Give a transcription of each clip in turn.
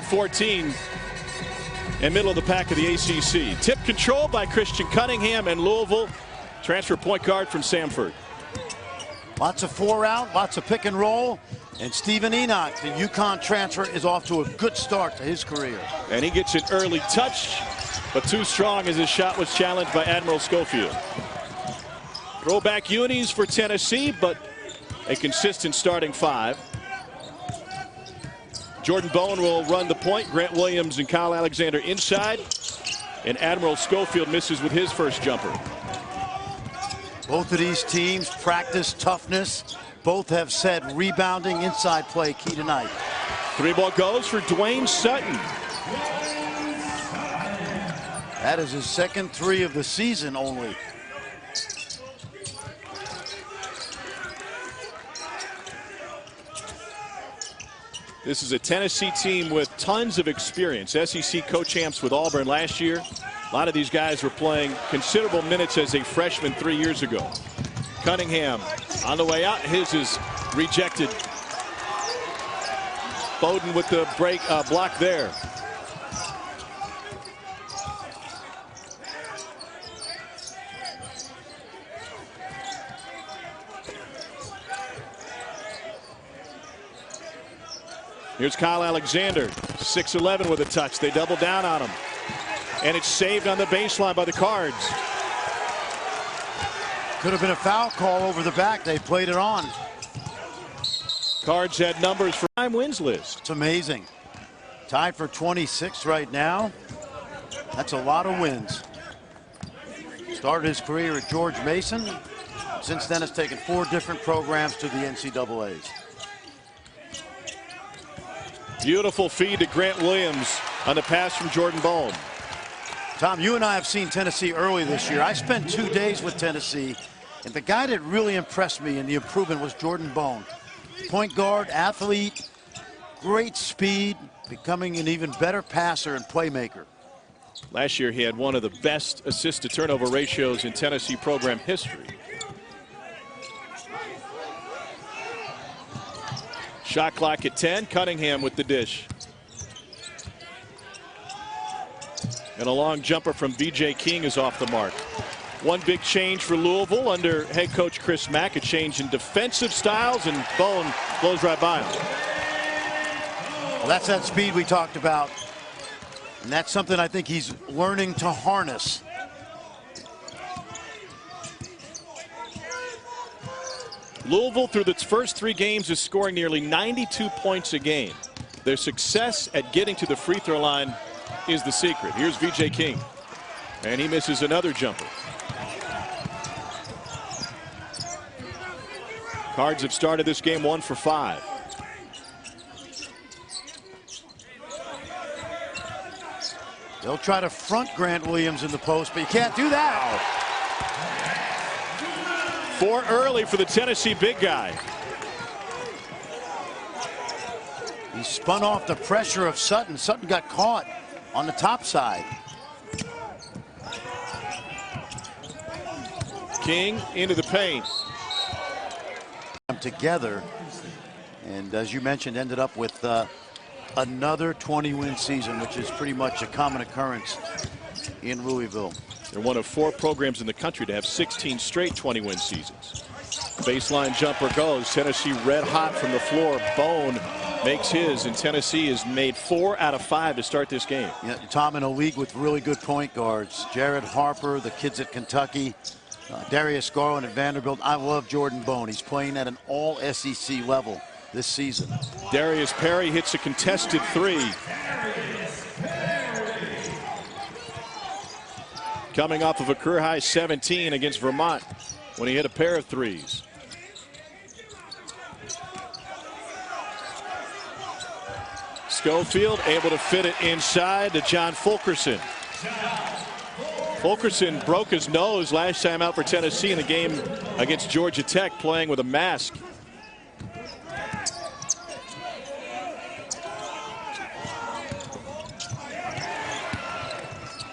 14 and middle of the pack of the ACC. Tip control by Christian Cunningham and Louisville. Transfer point guard from Samford. Lots of four out, lots of pick and roll. And Stephen Enoch, the UConn transfer, is off to a good start to his career. And he gets an early touch, but too strong as his shot was challenged by Admiral Schofield. Throwback unis for Tennessee, but a consistent starting five. Jordan Bone will run the point. Grant Williams and Kyle Alexander inside. And Admiral Schofield misses with his first jumper. Both of these teams practice toughness. Both have said rebounding, inside play key tonight. Three ball goes for Dwayne Sutton. That is his second three of the season only. This is a Tennessee team with tons of experience. SEC co-champs with Auburn last year. A lot of these guys were playing considerable minutes as a freshman 3 years ago. Cunningham on the way out. His is rejected. Bowden with the break block there. Here's Kyle Alexander, 6'11" with a touch. They double down on him. And it's saved on the baseline by the Cards. Could have been a foul call over the back. They played it on. Cards had numbers for time wins list. It's amazing. Tied for 26 right now. That's a lot of wins. Started his career at George Mason. Since then has taken 4 different programs to the NCAAs. Beautiful feed to Grant Williams on the pass from Jordan Bone. Tom, you and I have seen Tennessee early this year. I spent 2 days with Tennessee, and the guy that really impressed me in the improvement was Jordan Bone. Point guard, athlete, great speed, becoming an even better passer and playmaker. Last year he had one of the best assist to turnover ratios in Tennessee program history. Shot clock at 10. Cunningham with the dish. And a long jumper from VJ King is off the mark. One big change for Louisville under head coach Chris Mack. A change in defensive styles, and Bone blows right by him. Well, that's that speed we talked about. And that's something I think he's learning to harness. Louisville, through its first 3 games, is scoring nearly 92 points a game. Their success at getting to the free throw line is the secret. Here's VJ King. And he misses another jumper. Cards have started this game 1 for 5. They'll try to front Grant Williams in the post, but you can't do that. 4 early for the Tennessee big guy. He spun off the pressure of Sutton. Sutton got caught on the top side. King into the paint. Together, and as you mentioned, ended up with another 20-win season, which is pretty much a common occurrence in Louisville. They're one of 4 programs in the country to have 16 straight 20-win seasons. Baseline jumper goes. Tennessee red hot from the floor. Bone makes his, and Tennessee has made 4 out of 5 to start this game. Yeah, Tom, in a league with really good point guards. Jared Harper, the kids at Kentucky, Darius Garland at Vanderbilt. I love Jordan Bone. He's playing at an all-SEC level this season. Darius Perry hits a contested 3. Coming off of a career-high 17 against Vermont when he hit a pair of 3s. Schofield able to fit it inside to John Fulkerson. Fulkerson broke his nose last time out for Tennessee in the game against Georgia Tech, playing with a mask.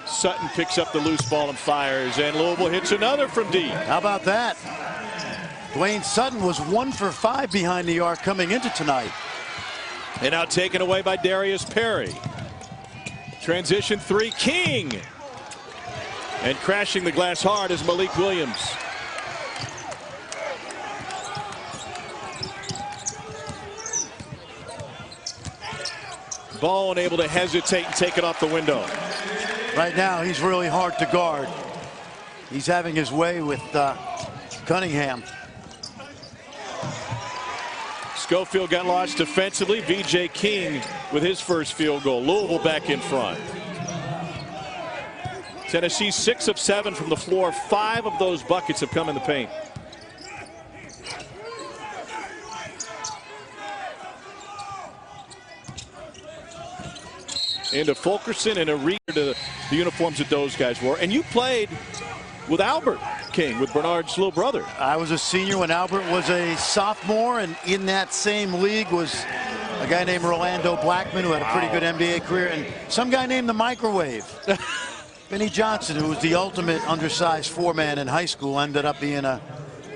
Sutton picks up the loose ball and fires, and Louisville hits another from deep. How about that? Dwayne Sutton was 1 for 5 behind the arc coming into tonight. And now taken away by Darius Perry. Transition three, King. And crashing the glass hard is Malik Williams. Bone able to hesitate and take it off the window. Right now, he's really hard to guard. He's having his way with Cunningham. Schofield got lost defensively. V.J. King with his first field goal. Louisville back in front. Tennessee 6 of 7 from the floor. 5 of those buckets have come in the paint. Into Fulkerson and a read to the uniforms that those guys wore. And you played with Albert King, with Bernard's little brother. I was a senior when Albert was a sophomore, and in that same league was a guy named Rolando Blackman, who had a pretty good NBA career, and some guy named the Microwave. Benny Johnson, who was the ultimate undersized four-man in high school, ended up being a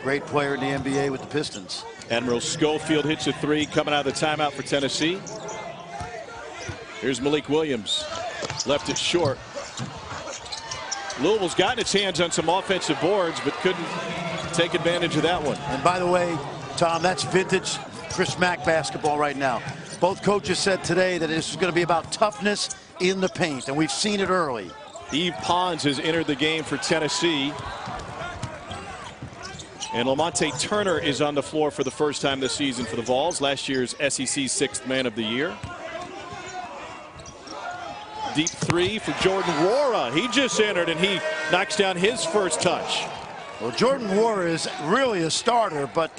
great player in the NBA with the Pistons. Admiral Schofield hits a three coming out of the timeout for Tennessee. Here's Malik Williams. Left it short. Louisville's gotten its hands on some offensive boards, but couldn't take advantage of that one. And by the way, Tom, that's vintage Chris Mack basketball right now. Both coaches said today that this is going to be about toughness in the paint, and we've seen it early. Yves Pons has entered the game for Tennessee. And Lamonte Turner is on the floor for the first time this season for the Vols, last year's SEC Sixth Man of the Year. Deep three for Jordan Nwora. He just entered and he knocks down his first touch. Well, Jordan Nwora is really a starter, but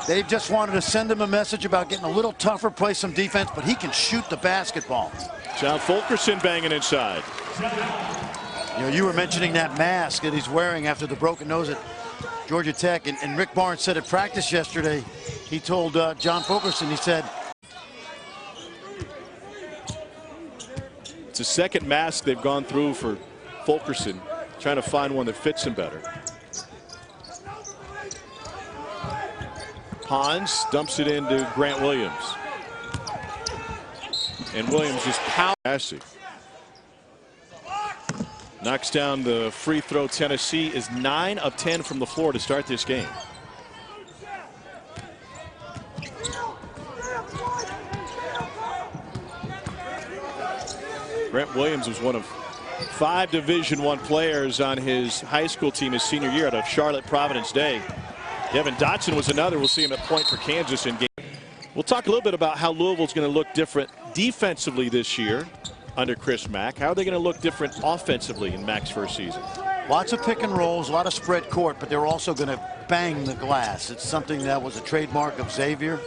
they just wanted to send him a message about getting a little tougher, play some defense, but he can shoot the basketball. John Fulkerson banging inside. You know, you were mentioning that mask that he's wearing after the broken nose at Georgia Tech, and Rick Barnes said at practice yesterday, he told John Fulkerson, he said, it's the second mask they've gone through for Fulkerson, trying to find one that fits him better. Pons dumps it into Grant Williams. And Williams just passing. Knocks down the free throw. Tennessee is 9 of 10 from the floor to start this game. Grant Williams was one of 5 Division I players on his high school team his senior year out of Charlotte Providence Day. Devin Dotson was another. We'll see him at point for Kansas in game. We'll talk a little bit about how Louisville's going to look different defensively this year under Chris Mack. How are they going to look different offensively in Mack's first season? Lots of pick and rolls, a lot of spread court, but they're also going to bang the glass. It's something that was a trademark of Xavier.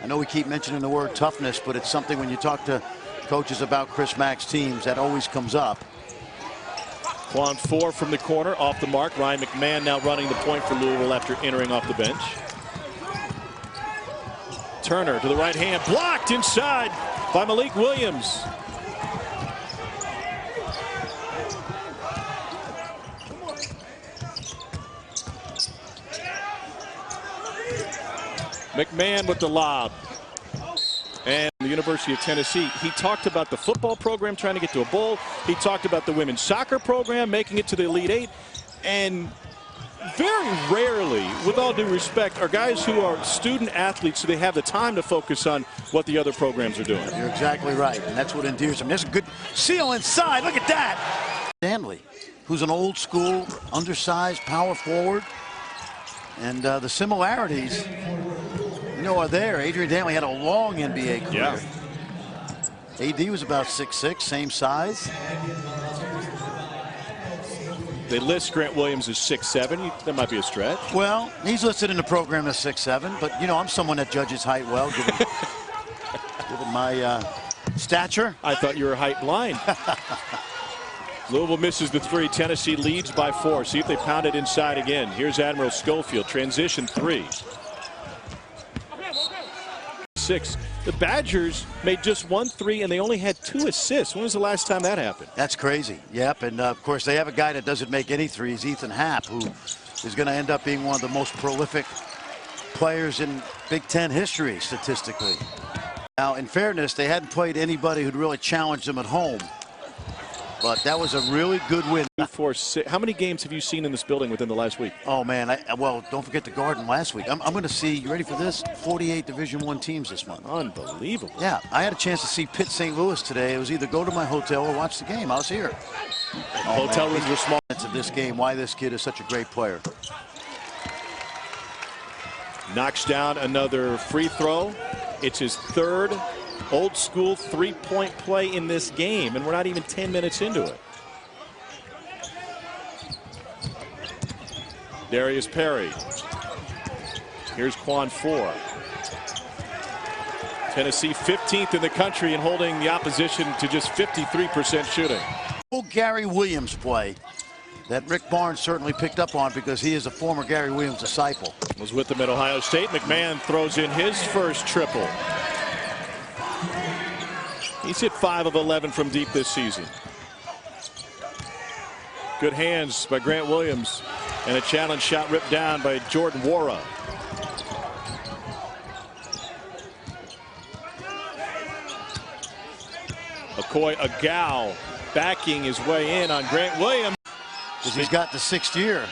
I know we keep mentioning the word toughness, but it's something when you talk to coaches about Chris Mack's teams that always comes up. Quan 4 from the corner, off the mark. Ryan McMahon now running the point for Louisville after entering off the bench. Turner to the right hand, blocked inside by Malik Williams. McMahon with the lob. And the University of Tennessee, he talked about the football program trying to get to a bowl. He talked about the women's soccer program making it to the Elite Eight. And very rarely, with all due respect, are guys who are student athletes so they have the time to focus on what the other programs are doing. You're exactly right, and that's what endears them. There's a good seal inside. Look at that. Stanley, who's an old school, undersized power forward. And the similarities, you know, are there. Adrian Dantley had a long NBA career. Yeah. AD was about 6'6", same size. They list Grant Williams as 6'7". That might be a stretch. Well, he's listed in the program as 6'7", but, you know, I'm someone that judges height well, given my stature. I thought you were height blind. Louisville misses the three. Tennessee leads by 4. See if they pound it inside again. Here's Admiral Schofield. Transition 3. 6. The Badgers made just 1 3 and they only had 2 assists. When was the last time that happened? That's crazy. Yep. And of course they have a guy that doesn't make any threes, Ethan Happ, who is going to end up being one of the most prolific players in Big Ten history statistically. Now, in fairness, they hadn't played anybody who'd really challenged them at home. But that was a really good win. How many games have you seen in this building within the last week? Oh, man. Well, don't forget the Garden last week. I'm going to see, you ready for this? 48 Division I teams this month. Unbelievable. Yeah, I had a chance to see Pitt St. Louis today. It was either go to my hotel or watch the game. I was here. Hotel rooms were small. Of this game, why this kid is such a great player. Knocks down another free throw. It's his third old school three-point play in this game, and we're not even 10 minutes into it. Darius Perry. Here's Quan Four. Tennessee 15th in the country and holding the opposition to just 53% shooting. Gary Williams play that Rick Barnes certainly picked up on because he is a former Gary Williams disciple. Was with them at Ohio State. McMahon throws in his first triple. He's hit 5 of 11 from deep this season. Good hands by Grant Williams, and a challenge shot ripped down by Jordan Wara. Akoy Agau backing his way in on Grant Williams. He's got the 6th year.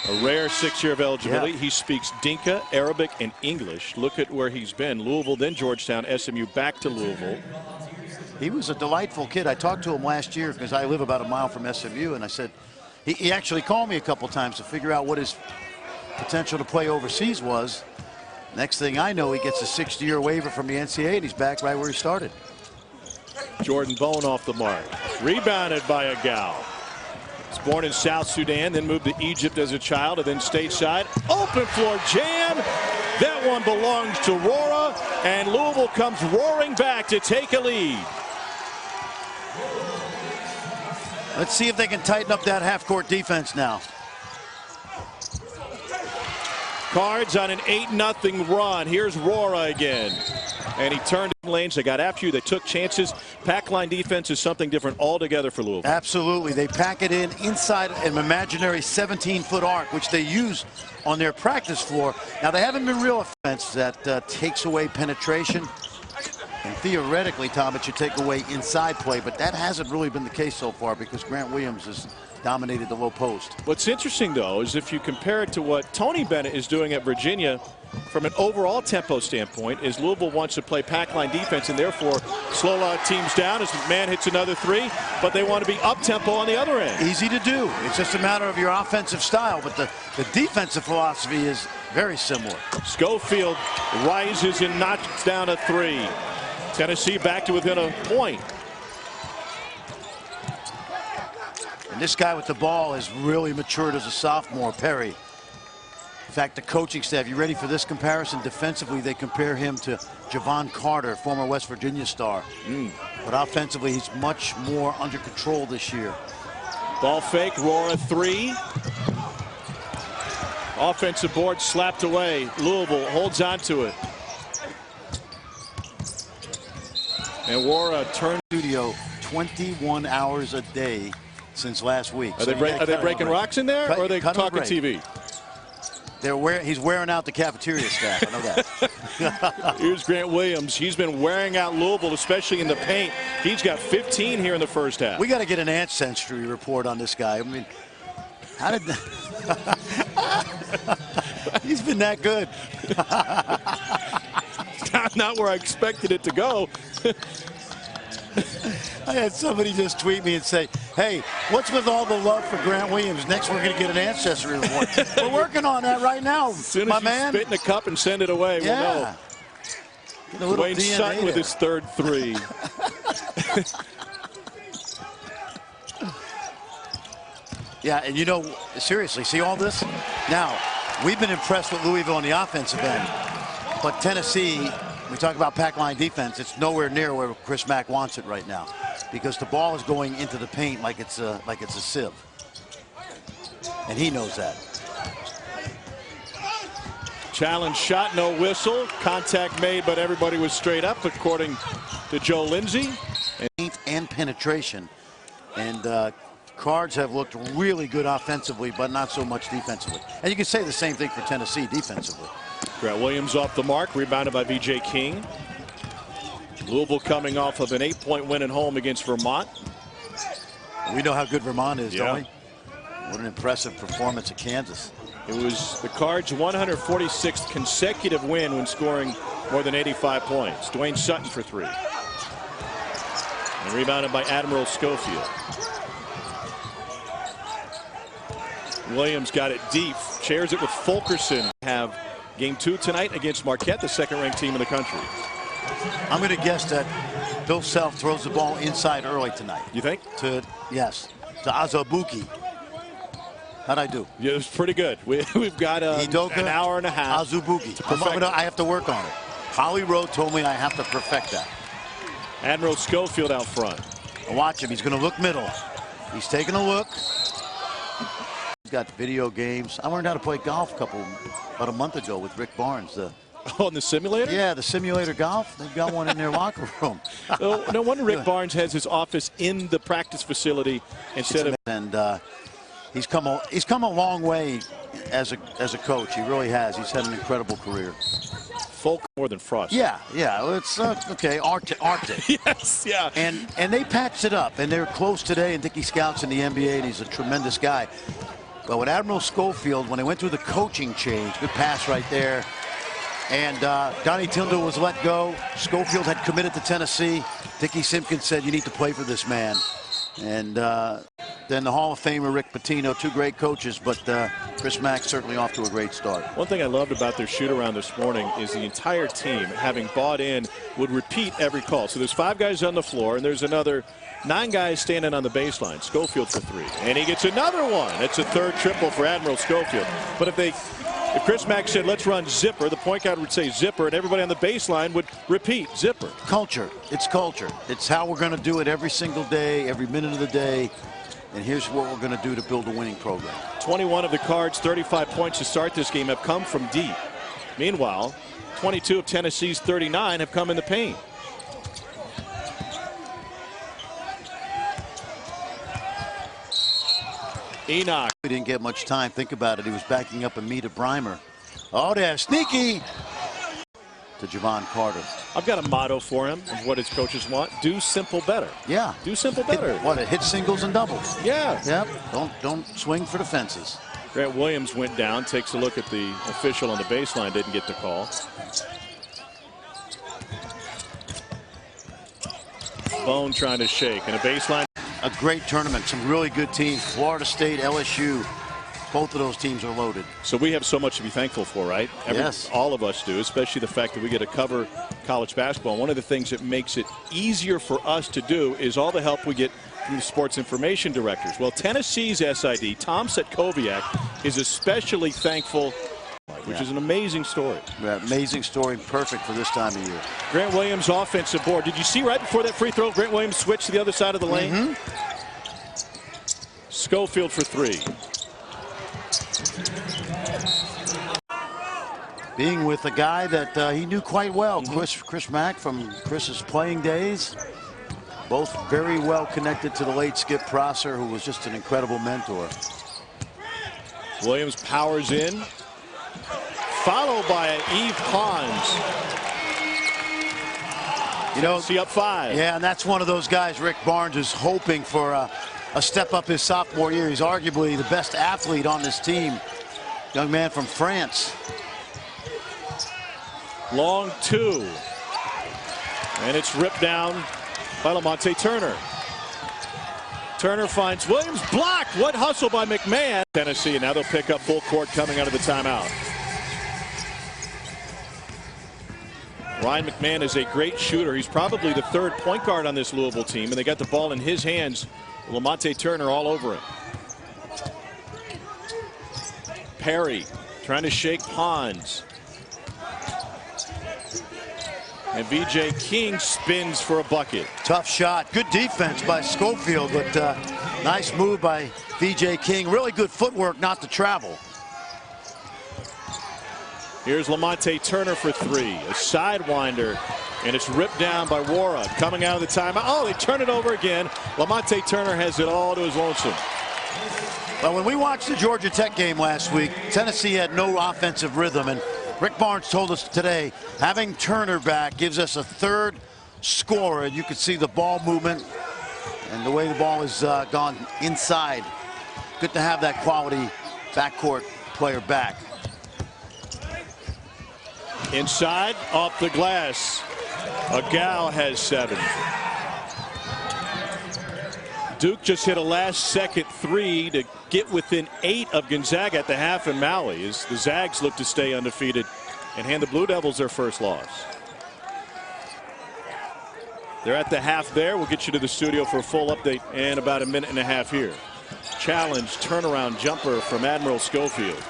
A rare 6th year of eligibility. Yeah. He speaks Dinka, Arabic, and English. Look at where he's been. Louisville, then Georgetown, SMU, back to Louisville. He was a delightful kid. I talked to him last year because I live about a mile from SMU, and I said, he actually called me a couple times to figure out what his potential to play overseas was. Next thing I know, he gets a 6th year waiver from the NCAA, and he's back right where he started. Jordan Bone off the mark. Rebounded by Agau. He's born in South Sudan, then moved to Egypt as a child, and then stateside. Open floor jam. That one belongs to Rora, and Louisville comes roaring back to take a lead. Let's see if they can tighten up that half-court defense now. Cards on an 8-0 run. Here's Rora again. And he turned in lanes. They got after you. They took chances. Pack line defense is something different altogether for Louisville. Absolutely. They pack it in inside an imaginary 17-foot arc, which they use on their practice floor. Now, they haven't been real offense that takes away penetration. And theoretically, Tom, it should take away inside play, but that hasn't really been the case so far because Grant Williams has dominated the low post. What's interesting, though, is if you compare it to what Tony Bennett is doing at Virginia from an overall tempo standpoint, is Louisville wants to play pack line defense and therefore slow a lot of teams down as McMahon hits another 3, but they want to be up tempo on the other end. Easy to do. It's just a matter of your offensive style, but the defensive philosophy is very similar. Schofield rises and knocks down a 3. Tennessee back to within a point. And this guy with the ball has really matured as a sophomore, Perry. In fact, the coaching staff, you ready for this comparison? Defensively, they compare him to Javon Carter, former West Virginia star. But offensively, he's much more under control this year. Ball fake, Rora 3. Offensive board slapped away. Louisville holds on to it. And Rora turned. Studio 21 hours a day since last week. Are they breaking rocks in there, or are they talking TV? He's wearing out the cafeteria staff. I know that. Here's Grant Williams. He's been wearing out Louisville, especially in the paint. He's got 15 here in the first half. We got to get an ancestry report on this guy. I mean, how did he's been that good? Not where I expected it to go. I had somebody just tweet me and say, hey, what's with all the love for Grant Williams? Next, we're going to get an ancestry report. We're working on that right now, as soon my as man. Spit in a cup and send it away, yeah. We'll know. Wayne Sutton with his third 3. Yeah, and you know, seriously, see all this? Now, we've been impressed with Louisville on the offensive end, but Tennessee, we talk about pack line defense, it's nowhere near where Chris Mack wants it right now because the ball is going into the paint like it's a sieve. And he knows that. Challenge shot, no whistle. Contact made, but everybody was straight up, according to Joe Lindsay. And penetration. And Cards have looked really good offensively, but not so much defensively. And you can say the same thing for Tennessee defensively. Grant Williams off the mark, rebounded by B.J. King. Louisville coming off of an 8-point win at home against Vermont. We know how good Vermont is, Yeah. don't we? What an impressive performance at Kansas. It was the Cards' 146th consecutive win when scoring more than 85 points. Dwayne Sutton for 3. And rebounded by Admiral Schofield. Williams got it deep, shares it with Fulkerson. Have game 2 tonight against Marquette, the second-ranked team in the country. I'm going to guess that Bill Self throws the ball inside early tonight. You think? Yes, to Azabuki. How'd I do? Yeah, it was pretty good. We've got Hidoka, an hour and a half. Azubuki. Perfect. I have to work on it. Holly Rowe told me I have to perfect that. Admiral Schofield out front. Watch him. He's going to look middle. He's taking a look. He's got video games. I learned how to play golf about a month ago with Rick Barnes. On the simulator? Yeah, the simulator golf. They've got one in their locker room. No wonder Rick Barnes has his office in the practice facility instead of. And he's come a long way as a coach. He really has. He's had an incredible career. Folk more than Frost. Yeah. It's okay. Arctic. Yes. Yeah. And they patched it up, and they're close today. And Dickie Scout's in the NBA, and he's a tremendous guy. But with Admiral Schofield, when they went through the coaching change, good pass right there. And Donnie Tyndall was let go. Schofield had committed to Tennessee. Dickie Simpkins said, "You need to play for this man." And then the Hall of Famer Rick Pitino, 2 great coaches, but Chris Mack certainly off to a great start. One thing I loved about their shoot-around this morning is the entire team, having bought in, would repeat every call. So there's 5 guys on the floor, and there's another 9 guys standing on the baseline. Schofield for 3. And he gets another one. It's a 3rd triple for Admiral Schofield. But if Chris Mack said, let's run zipper, the point guard would say zipper, and everybody on the baseline would repeat zipper. Culture. It's culture. It's how we're going to do it every single day, every minute of the day. And here's what we're going to do to build a winning program. 21 of the Cards' 35 points to start this game have come from deep. Meanwhile, 22 of Tennessee's 39 have come in the paint. Enoch. He didn't get much time. Think about it. He was backing up and meet a Breimer. Oh, there, sneaky to Javon Carter. I've got a motto for him of what his coaches want. Do simple better. Yeah. Do simple better. Hit singles and doubles. Yeah. Yep. Don't swing for the fences. Grant Williams went down, takes a look at the official on the baseline, didn't get the call. Bone trying to shake, and a baseline. A great tournament, some really good teams. Florida State, LSU, both of those teams are loaded. So we have so much to be thankful for, right? Yes. All of us do, especially the fact that we get to cover college basketball. One of the things that makes it easier for us to do is all the help we get from the sports information directors. Well, Tennessee's SID, Tom Setkoviak, is especially thankful, which is an amazing story. Yeah, amazing story, perfect for this time of year. Grant Williams offensive board. Did you see right before that free throw, Grant Williams switched to the other side of the lane? Schofield for 3. Being with a guy that he knew quite well, Chris Mack from Chris's playing days. Both very well connected to the late Skip Prosser, who was just an incredible mentor. Williams powers in, followed by Yves Pons. You know, see up 5. Yeah, and that's one of those guys Rick Barnes is hoping for a step up his sophomore year. He's arguably the best athlete on this team. Young man from France. Long 2. And it's ripped down by Lamonte Turner. Turner finds Williams, blocked. What hustle by McMahon. Tennessee, and now they'll pick up full court coming out of the timeout. Ryan McMahon is a great shooter. He's probably the 3rd point guard on this Louisville team, and they got the ball in his hands. Lamonte Turner all over him. Perry trying to shake Pons. And VJ King spins for a bucket. Tough shot. Good defense by Schofield, but nice move by VJ King. Really good footwork not to travel. Here's Lamonte Turner for 3. A sidewinder, and it's ripped down by Wara. Coming out of the timeout. Oh, they turn it over again. Lamonte Turner has it all to his lonesome. Well, when we watched the Georgia Tech game last week, Tennessee had no offensive rhythm, and Rick Barnes told us today, having Turner back gives us a 3rd scorer. You could see the ball movement and the way the ball has gone inside. Good to have that quality backcourt player back. Inside, off the glass. Agau has 7. Duke just hit a last-second 3 to get within 8 of Gonzaga at the half in Maui as the Zags look to stay undefeated and hand the Blue Devils their first loss. They're at the half there. We'll get you to the studio for a full update in about a minute and a half here. Challenge turnaround jumper from Admiral Schofield.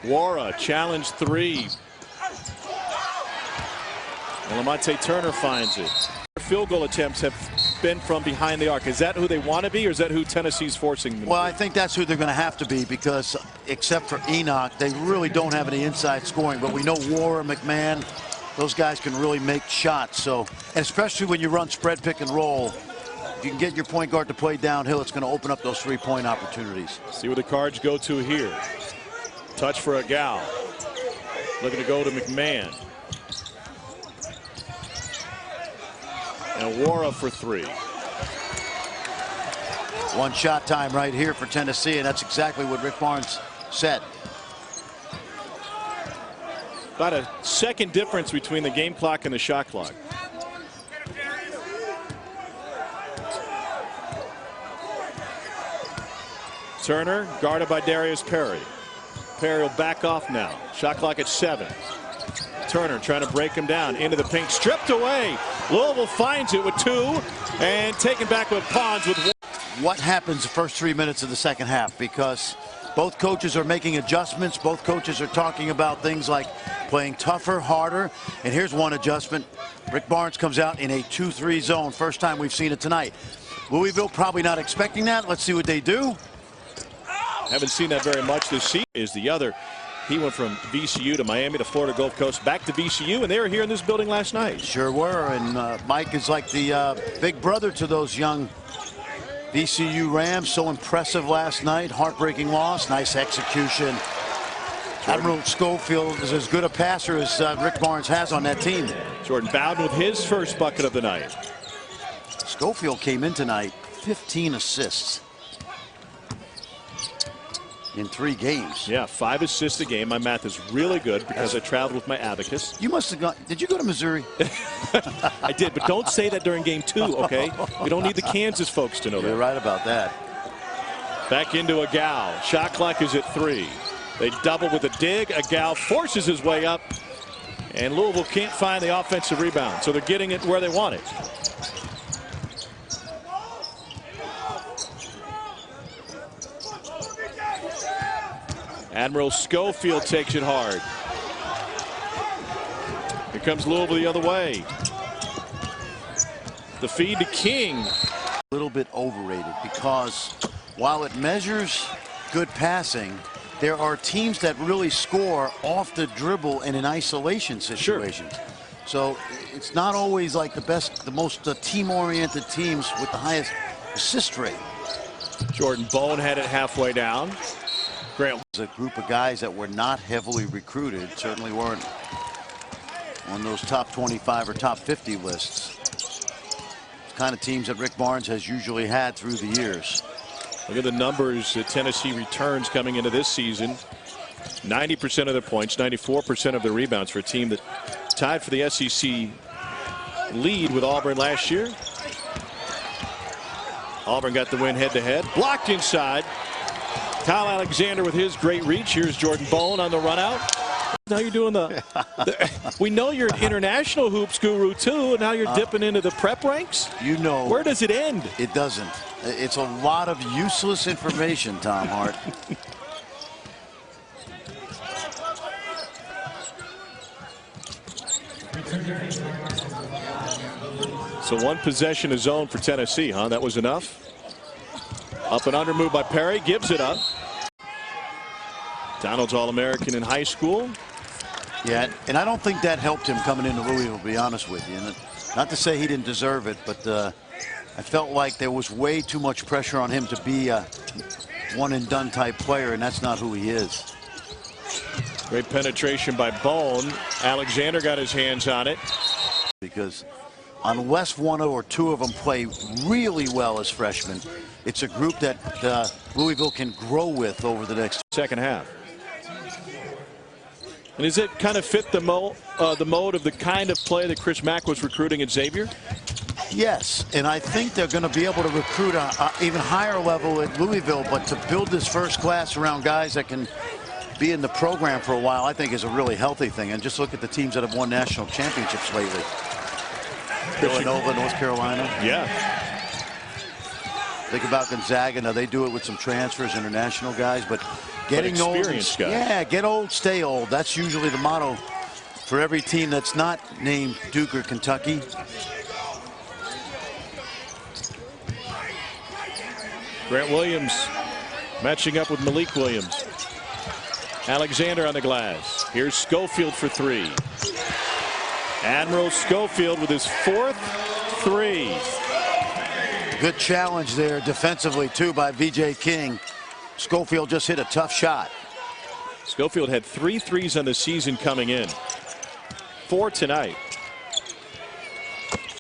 Wara challenge 3. And Lamonte Turner finds it. Field goal attempts have been from behind the arc. Is that who they want to be, or is that who Tennessee's forcing them to be? Well, I think that's who they're going to have to be, because except for Enoch, they really don't have any inside scoring. But we know Wara, McMahon, those guys can really make shots. So, and especially when you run spread pick and roll, if you can get your point guard to play downhill, it's going to open up those three-point opportunities. See where the Cards go to here. Touch for Agau. Looking to go to McMahon. And Wara for 3. One shot time right here for Tennessee, and that's exactly what Rick Barnes said. About a second difference between the game clock and the shot clock. Turner guarded by Darius Perry. Perry will back off now. Shot clock at 7. Turner trying to break him down into the paint, stripped away. Louisville finds it with 2 and taken back with Pons with 1. What happens the first 3 minutes of the second half? Because both coaches are making adjustments. Both coaches are talking about things like playing tougher, harder. And here's one adjustment. Rick Barnes comes out in a 2-3 zone. First time we've seen it tonight. Louisville probably not expecting that. Let's see what they do. Haven't seen that very much this season. Is the other. He went from VCU to Miami to Florida Gulf Coast, back to VCU, and they were here in this building last night. Sure were, and Mike is like the big brother to those young VCU Rams. So impressive last night. Heartbreaking loss. Nice execution. Admiral Schofield is as good a passer as Rick Barnes has on that team. Jordan Bowden with his first bucket of the night. Schofield came in tonight, 15 assists. In 3 games. Yeah, 5 assists a game. My math is really good because I traveled with my abacus. You must have gone. Did you go to Missouri? I did, but don't say that during game 2, okay? We don't need the Kansas folks to know that. You're right about that. Back into Agau. Shot clock is at 3. They double with a dig. Agau forces his way up, and Louisville can't find the offensive rebound, so they're getting it where they want it. Admiral Schofield takes it hard. Here comes Louisville the other way. The feed to King. A little bit overrated, because while it measures good passing, there are teams that really score off the dribble and in isolation situations. Sure. So it's not always like the most team-oriented teams with the highest assist rate. Jordan Bone had it halfway down. Grant. A group of guys that were not heavily recruited, certainly weren't on those top 25 or top 50 lists. It's kind of teams that Rick Barnes has usually had through the years. Look at the numbers that Tennessee returns coming into this season. 90% of their points, 94% of their rebounds for a team that tied for the SEC lead with Auburn last year. Auburn got the win head-to-head. Blocked inside. Kyle Alexander with his great reach. Here's Jordan Bone on the run out. Now you're doing we know you're an international hoops guru too, and now you're dipping into the prep ranks. You know. Where does it end? It doesn't. It's a lot of useless information, Tom Hart. So one possession is zone for Tennessee, huh? That was enough. Up and under move by Perry, gives it up. Donald's All-American in high school. Yeah, and I don't think that helped him coming into Louisville, to be honest with you. And not to say he didn't deserve it, but I felt like there was way too much pressure on him to be a one-and-done type player, and that's not who he is. Great penetration by Bone. Alexander got his hands on it. Because unless one or two of them play really well as freshmen, it's a group that Louisville can grow with over the next second half. And does it kind of fit the mode of the kind of play that Chris Mack was recruiting at Xavier? Yes, and I think they're going to be able to recruit a even higher level at Louisville, but to build this first class around guys that can be in the program for a while, I think is a really healthy thing. And just look at the teams that have won national championships lately. Villanova, North Carolina. Yeah. Think about Gonzaga. Now they do it with some transfers, international guys, but getting old, guys. Yeah, get old, stay old. That's usually the motto for every team that's not named Duke or Kentucky. Grant Williams matching up with Malik Williams. Alexander on the glass. Here's Schofield for three. Admiral Schofield with his fourth three. Good challenge there defensively too by VJ King. Schofield just hit a tough shot. Schofield had 3 threes on the season coming in. 4 tonight.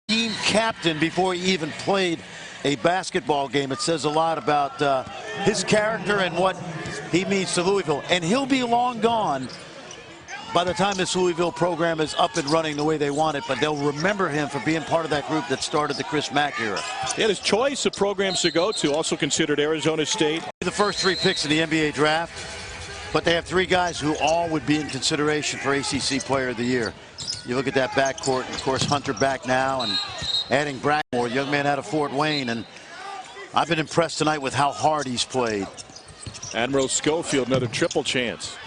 Team captain before he even played a basketball game. It says a lot about his character and what he means to Louisville. And he'll be long gone by the time this Louisville program is up and running the way they want it, but they'll remember him for being part of that group that started the Chris Mack era. He had his choice of programs to go to, also considered Arizona State. The first 3 picks in the NBA draft, but they have 3 guys who all would be in consideration for ACC Player of the Year. You look at that backcourt, and of course Hunter back now, and adding Brackmore, young man out of Fort Wayne, and I've been impressed tonight with how hard he's played. Admiral Schofield, another triple chance.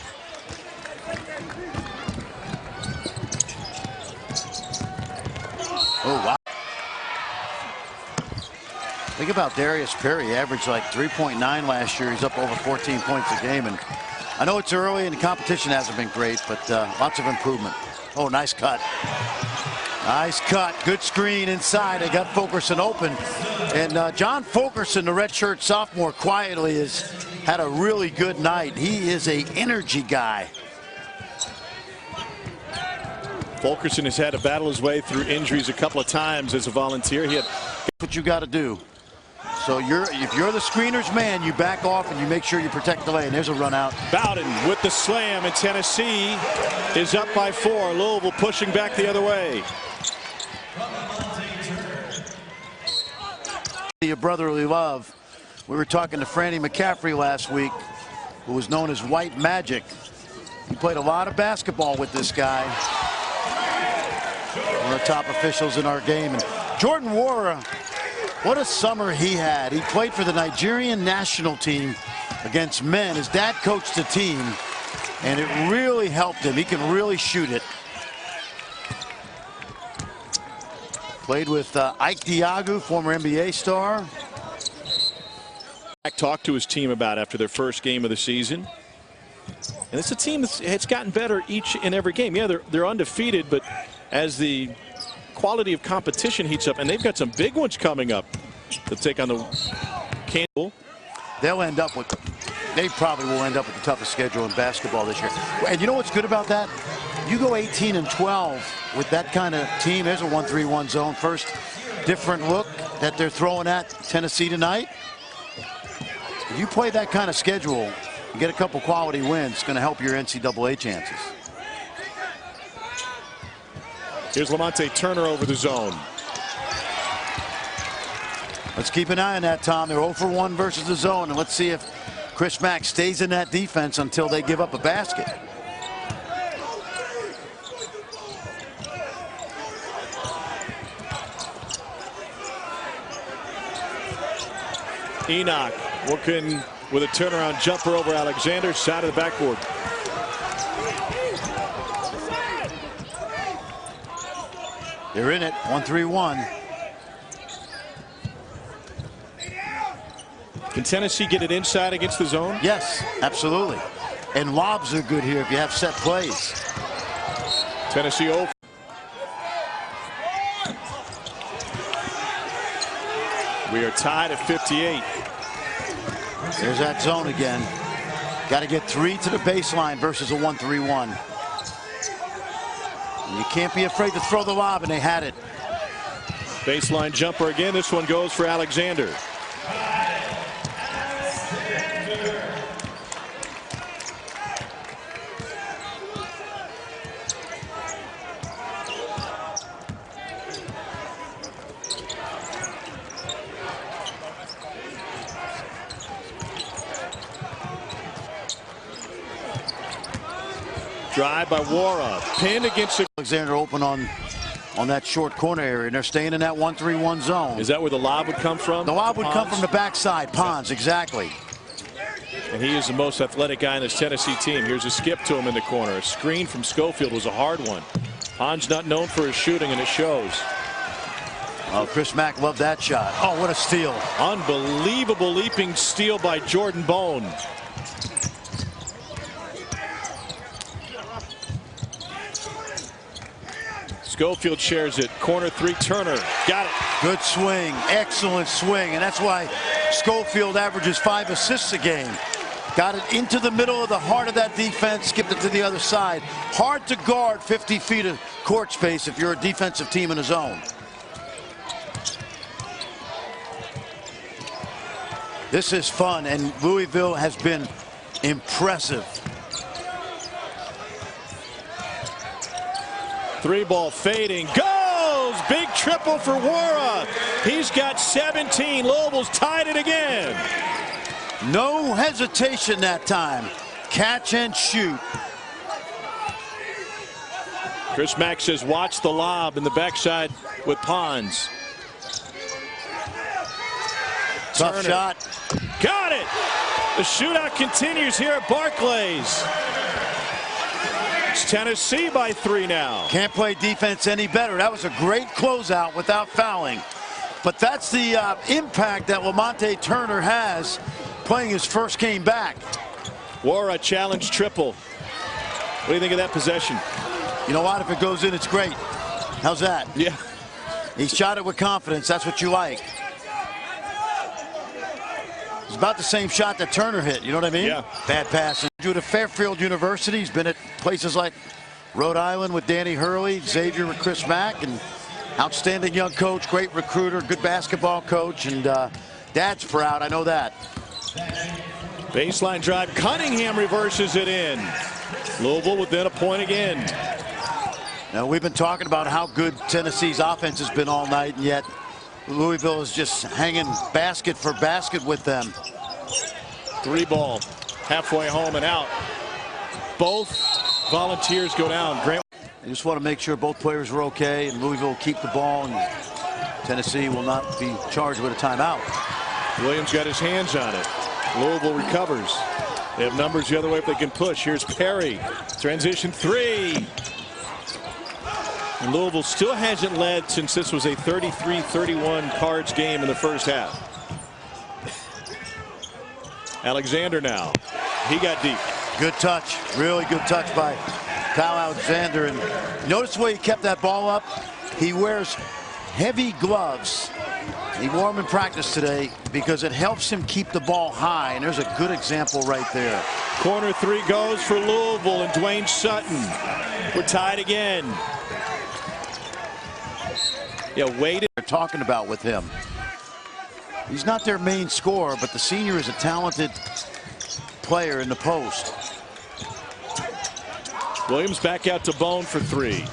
Oh, wow. Think about Darius Perry. He averaged like 3.9 last year. He's up over 14 points a game. And I know it's early and the competition hasn't been great, but lots of improvement. Oh, nice cut. Nice cut. Good screen inside. They got Fulkerson open. And John Fulkerson, the redshirt sophomore, quietly has had a really good night. He is an energy guy. Fulkerson has had to battle his way through injuries a couple of times as a volunteer. He had what you got to do. So if you're the screener's man, you back off and you make sure you protect the lane. There's a run out. Bowden with the slam, and Tennessee is up by 4. Louisville pushing back the other way. Your brotherly love. We were talking to Franny McCaffrey last week, who was known as White Magic. He played a lot of basketball with this guy. One of the top officials in our game. And Jordan Nwora, what a summer he had. He played for the Nigerian national team against men. His dad coached the team, and it really helped him. He can really shoot it. Played with Ike Diagu, former NBA star. Talked to his team about after their first game of the season. And it's a team that's gotten better each and every game. Yeah, they're undefeated, but as the quality of competition heats up, and they've got some big ones coming up to take on the Candle. They'll end up with, they probably will end up with the toughest schedule in basketball this year. And you know what's good about that? You go 18-12 with that kind of team. There's a 1-3-1 zone. First different look that they're throwing at Tennessee tonight. If you play that kind of schedule, you get a couple quality wins, it's going to help your NCAA chances. Here's Lamonte Turner over the zone. Let's keep an eye on that, Tom. They're 0 for 1 versus the zone, and let's see if Chris Mack stays in that defense until they give up a basket. Enoch working with a turnaround jumper over Alexander, side of the backboard. They're in it, 1-3-1. Can Tennessee get it inside against the zone? Yes, absolutely. And lobs are good here if you have set plays. Tennessee over. We are tied at 58. There's that zone again. Got to get 3 to the baseline versus a 1-3-1. You can't be afraid to throw the lob, and they had it. Baseline jumper again. This one goes for Alexander. Drive by Wara, pinned against the Alexander open on that short corner area, and they're staying in that 1-3-1 zone. Is that where the lob would come from? The lob would come from the backside. Pons, exactly. And he is the most athletic guy in this Tennessee team. Here's a skip to him in the corner. A screen from Schofield was a hard one. Pons not known for his shooting, and it shows. Oh, Chris Mack loved that shot. Oh, what a steal. Unbelievable leaping steal by Jordan Bone. Schofield shares it. Corner 3, Turner. Got it. Good swing. Excellent swing. And that's why Schofield averages 5 assists a game. Got it into the middle of the heart of that defense. Skipped it to the other side. Hard to guard 50 feet of court space if you're a defensive team in a zone. This is fun, and Louisville has been impressive. 3-ball fading, goes! Big triple for Wara. He's got 17. Louisville's tied it again. No hesitation that time. Catch and shoot. Chris Mack says watch the lob in the backside with Pons. Tough Turner. shot. Got it! The shootout continues here at Barclays. It's Tennessee by 3 now. Can't play defense any better. That was a great closeout without fouling. But that's the impact that Lamonte Turner has playing his first game back. Wara challenge triple. What do you think of that possession? You know what? If it goes in, it's great. How's that? Yeah. He shot it with confidence. That's what you like. It's about the same shot that Turner hit. You know what I mean? Yeah. Bad pass. Due to Fairfield University, he's been at places like Rhode Island with Danny Hurley, Xavier with Chris Mack, and outstanding young coach, great recruiter, good basketball coach, and Dad's proud. I know that. Baseline drive. Cunningham reverses it in. Louisville within a point again. Now, we've been talking about how good Tennessee's offense has been all night, and yet Louisville is just hanging basket for basket with them. 3-ball. Halfway home and out. Both Volunteers go down. Grant. I just want to make sure both players are okay, and Louisville will keep the ball, and Tennessee will not be charged with a timeout. Williams got his hands on it. Louisville recovers. They have numbers the other way if they can push. Here's Perry. Transition 3. And Louisville still hasn't led since this was a 33-31 Cards game in the first half. Alexander now. He got deep. Good touch. Really good touch by Kyle Alexander. And notice the way he kept that ball up. He wears heavy gloves. He wore them in practice today because it helps him keep the ball high. And there's a good example right there. Corner 3 goes for Louisville and Dwayne Sutton. We're tied again. Yeah, Wade. They're talking about with him. He's not their main scorer, but the senior is a talented player in the post. Williams back out to Bone for 3.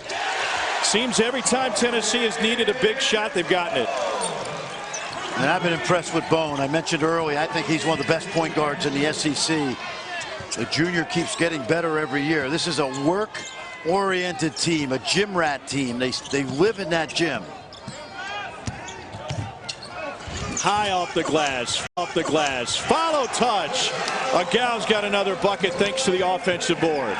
Seems every time Tennessee has needed a big shot, they've gotten it. And I've been impressed with Bone. I mentioned earlier, I think he's one of the best point guards in the SEC. The junior keeps getting better every year. This is a work-oriented team, a gym rat team. They live in that gym. High off the glass, follow touch. Agau's got another bucket thanks to the offensive board.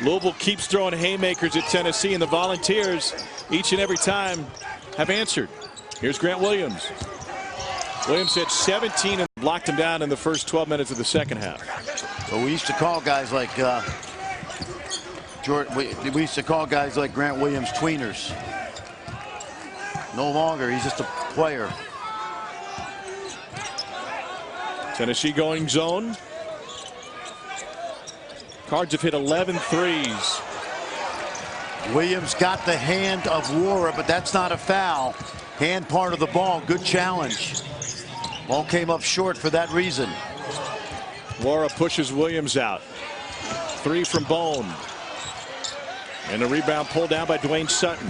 Louisville keeps throwing haymakers at Tennessee, and the Volunteers each and every time have answered. Here's Grant Williams. Williams had 17 and blocked him down in the first 12 minutes of the second half. So we used to call guys like We used to call guys like Grant Williams tweeners. No longer, he's just a player. Tennessee going zone. Cards have hit 11 threes. Williams got the hand of Wara, but that's not a foul. Hand part of the ball. Good challenge. Ball came up short for that reason. Wara pushes Williams out. 3 from Bone. And a rebound pulled down by Dwayne Sutton.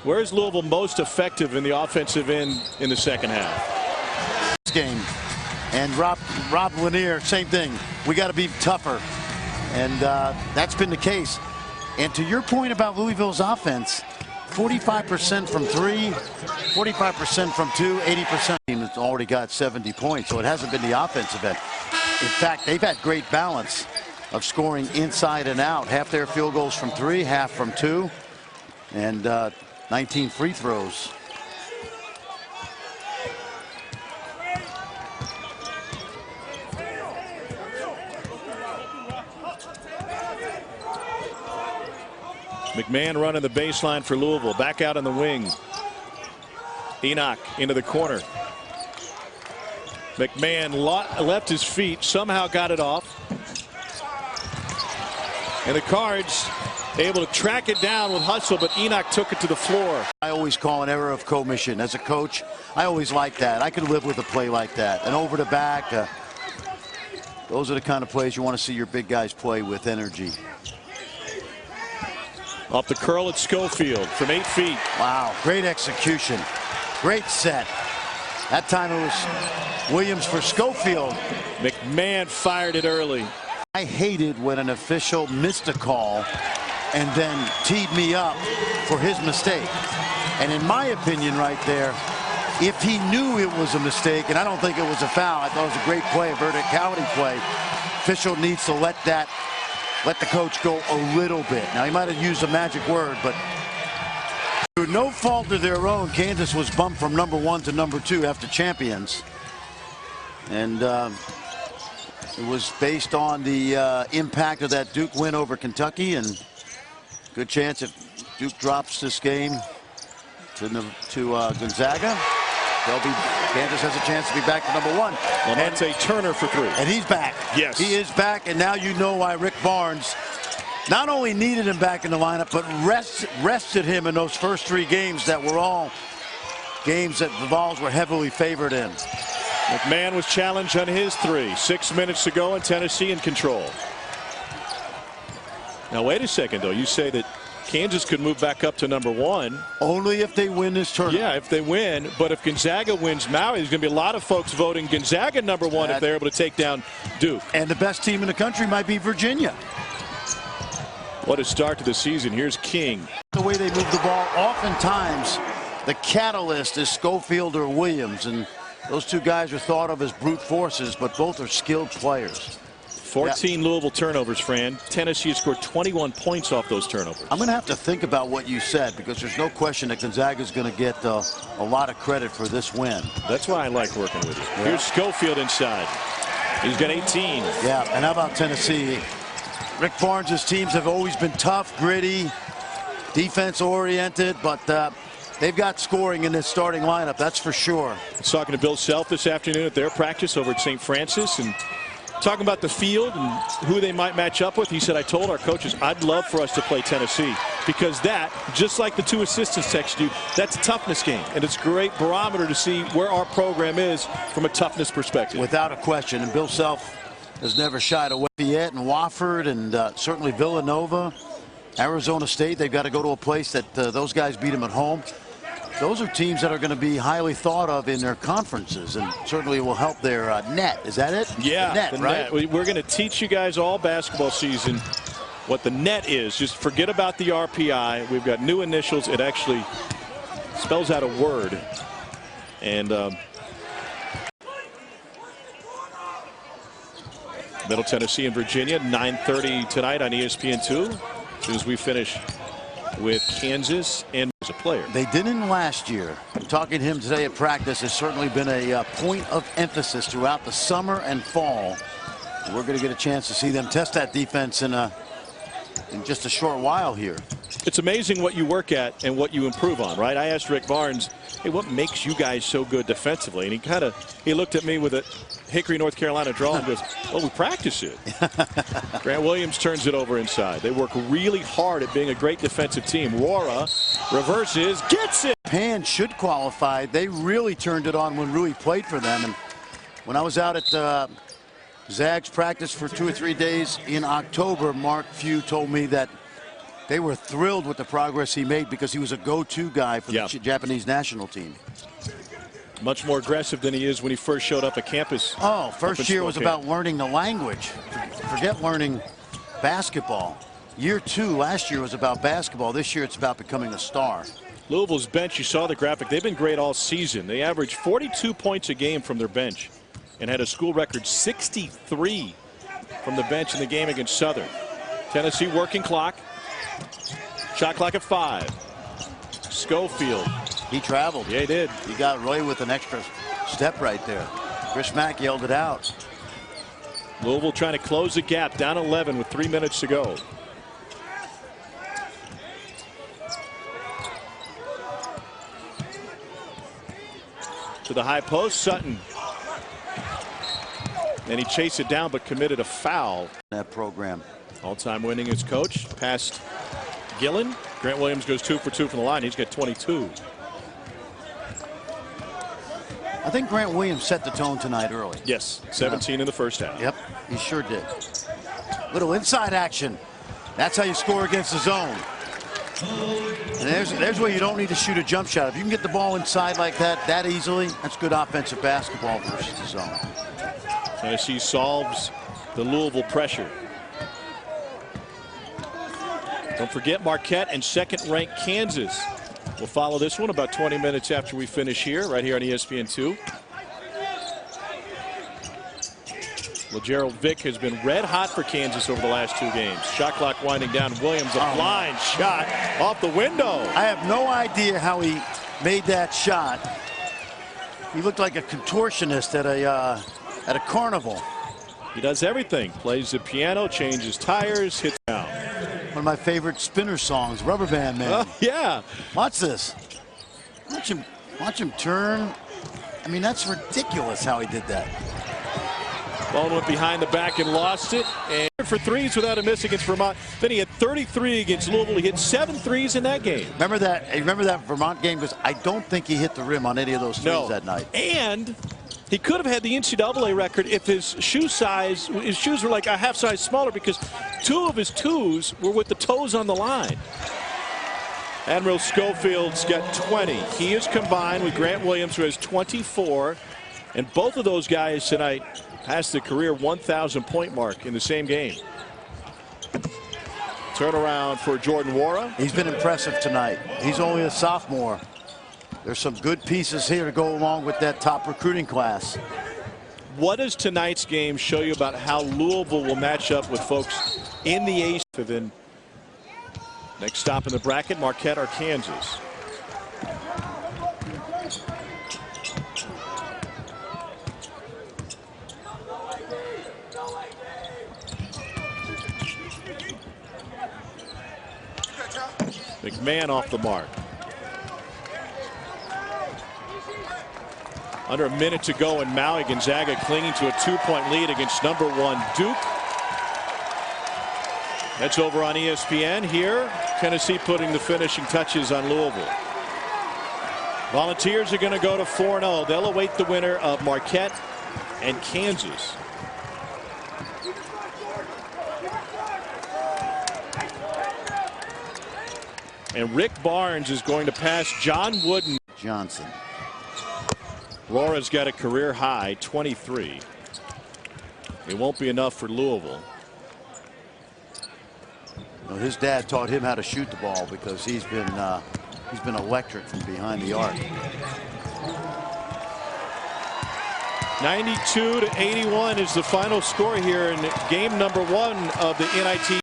Where is Louisville most effective in the offensive end in the second half? This game. And Rob Lanier, same thing. We got to be tougher. And that's been the case. And to your point about Louisville's offense, 45% from 3, 45% from 2, 80%. Team that's already got 70 points, so it hasn't been the offensive end. In fact, they've had great balance of scoring inside and out. Half their field goals from 3, half from 2, and 19 free throws. McMahon running the baseline for Louisville. Back out on the wing. Enoch into the corner. McMahon left his feet, somehow got it off. And the Cards able to track it down with hustle, but Enoch took it to the floor. I always call an error of commission. As a coach, I always like that. I could live with a play like that. And over the back, those are the kind of plays you want to see your big guys play with energy. Off the curl at Schofield from 8 feet. Wow, great execution. Great set. That time it was Williams for Schofield. McMahon fired it early. I hated when an official missed a call and then teed me up for his mistake. And in my opinion right there, if he knew it was a mistake, and I don't think it was a foul, I thought it was a great play, a verticality play, official needs to let the coach go a little bit. Now, he might have used a magic word, but through no fault of their own, Kansas was bumped from #1 to #2 after champions. And it was based on the impact of that Duke win over Kentucky, and good chance if Duke drops this game to Gonzaga, Kansas has a chance to be back to #1. Well, that's a Turner for 3. And he's back. Yes. He is back, and now you know why Rick Barnes not only needed him back in the lineup, but rested him in those first 3 games that were all games that the Vols were heavily favored in. McMahon was challenged on his 3. 6 minutes to go, and Tennessee in control. Now, wait a second, though. You say that Kansas could move back up to #1. Only if they win this tournament. Yeah, if they win. But if Gonzaga wins Maui, there's going to be a lot of folks voting Gonzaga #1 if they're able to take down Duke. And the best team in the country might be Virginia. What a start to the season. Here's King. The way they move the ball, oftentimes the catalyst is Schofield or Williams, and those 2 guys are thought of as brute forces, but both are skilled players. 14 Louisville turnovers, Fran. Tennessee has scored 21 points off those turnovers. I'm going to have to think about what you said, because there's no question that Gonzaga is going to get a lot of credit for this win. That's why I like working with you. Yeah. Here's Schofield inside. He's got 18. Yeah, and how about Tennessee? Rick Barnes' teams have always been tough, gritty, defense-oriented, but they've got scoring in this starting lineup, that's for sure. I was talking to Bill Self this afternoon at their practice over at St. Francis, and talking about the field and who they might match up with. He said, I told our coaches I'd love for us to play Tennessee, because that, just like the 2 assistants texted you, that's a toughness game, and it's a great barometer to see where our program is from a toughness perspective. Without a question, and Bill Self has never shied away. Yet and Wofford and certainly Villanova, Arizona State, they've got to go to a place that those guys beat them at home. Those are teams that are going to be highly thought of in their conferences, and certainly will help their net. Is that it? Yeah, the net, right? Net. We're going to teach you guys all basketball season what the net is. Just forget about the RPI. We've got new initials. It actually spells out a word. And Middle Tennessee and Virginia, 9:30 tonight on ESPN2. As soon as we finish with Kansas and as a player. They didn't last year. Talking to him today at practice has certainly been a point of emphasis throughout the summer and fall. We're going to get a chance to see them test that defense in just a short while here. It's amazing what you work at and what you improve on, right? I asked Rick Barnes, hey, what makes you guys so good defensively? And he looked at me with a Hickory, North Carolina draw and goes, well, we practice it. Grant Williams turns it over inside. They work really hard at being a great defensive team. Rohra reverses, gets it. Japan should qualify. They really turned it on when Rui played for them. And when I was out at Zag's practice for 2 or 3 days in October, Mark Few told me that they were thrilled with the progress he made because he was a go-to guy for the Japanese national team. Much more aggressive than he is when he first showed up at campus. Oh, first year was about learning the language. Forget learning basketball. Year 2 last year was about basketball. This year it's about becoming a star. Louisville's bench, you saw the graphic. They've been great all season. They averaged 42 points a game from their bench and had a school record 63 from the bench in the game against Southern. Tennessee working clock. Shot clock at 5. Schofield. He traveled. Yeah, he did. He got Roy with an extra step right there. Chris Mack yelled it out. Louisville trying to close the gap, down 11 with 3 minutes to go. To the high post, Sutton. And he chased it down but committed a foul. That program. All-time winningest coach past Gillen. Grant Williams goes 2 for 2 from the line. He's got 22. I think Grant Williams set the tone tonight early. Yes, 17 in the first half. Yep, he sure did. Little inside action. That's how you score against the zone. And there's where you don't need to shoot a jump shot. If you can get the ball inside like that easily, that's good offensive basketball versus the zone. Tennessee solves the Louisville pressure. Don't forget Marquette and second-ranked Kansas. We'll follow this one about 20 minutes after we finish here, right here on ESPN2. LeGerald Vick has been red hot for Kansas over the last 2 games. Shot clock winding down. Williams, a blind shot off the window. I have no idea how he made that shot. He looked like a contortionist at a carnival. He does everything. Plays the piano, changes tires, hits down. One of my favorite Spinner songs, Rubber Band Man. Yeah. Watch this. Watch him turn. I mean, that's ridiculous how he did that. Ball went behind the back and lost it. And for threes without a miss against Vermont. Then he had 33 against Louisville. He hit 7 threes in that game. Remember that Vermont game? Because I don't think he hit the rim on any of those threes that night. And he could have had the NCAA record if his shoes were like a half size smaller, because 2 of his 2s were with the toes on the line. Admiral Schofield's got 20. He is combined with Grant Williams, who has 24. And both of those guys tonight passed the career 1,000 point mark in the same game. Turnaround for Jordan Rohra. He's been impressive tonight. He's only a sophomore. There's some good pieces here to go along with that top recruiting class. What does tonight's game show you about how Louisville will match up with folks in the East? Then next stop in the bracket, Marquette or Kansas. McMahon off the mark. Under a minute to go in Maui. Gonzaga clinging to a 2-point lead against #1 Duke. That's over on ESPN. Here, Tennessee putting the finishing touches on Louisville. Volunteers are going to go to 4-0. They'll await the winner of Marquette and Kansas. And Rick Barnes is going to pass John Wooden. Johnson. Rohra's got a career high 23. It won't be enough for Louisville. Well, his dad taught him how to shoot the ball because he's been electric from behind the arc. 92-81 is the final score here in game #1 of the NIT.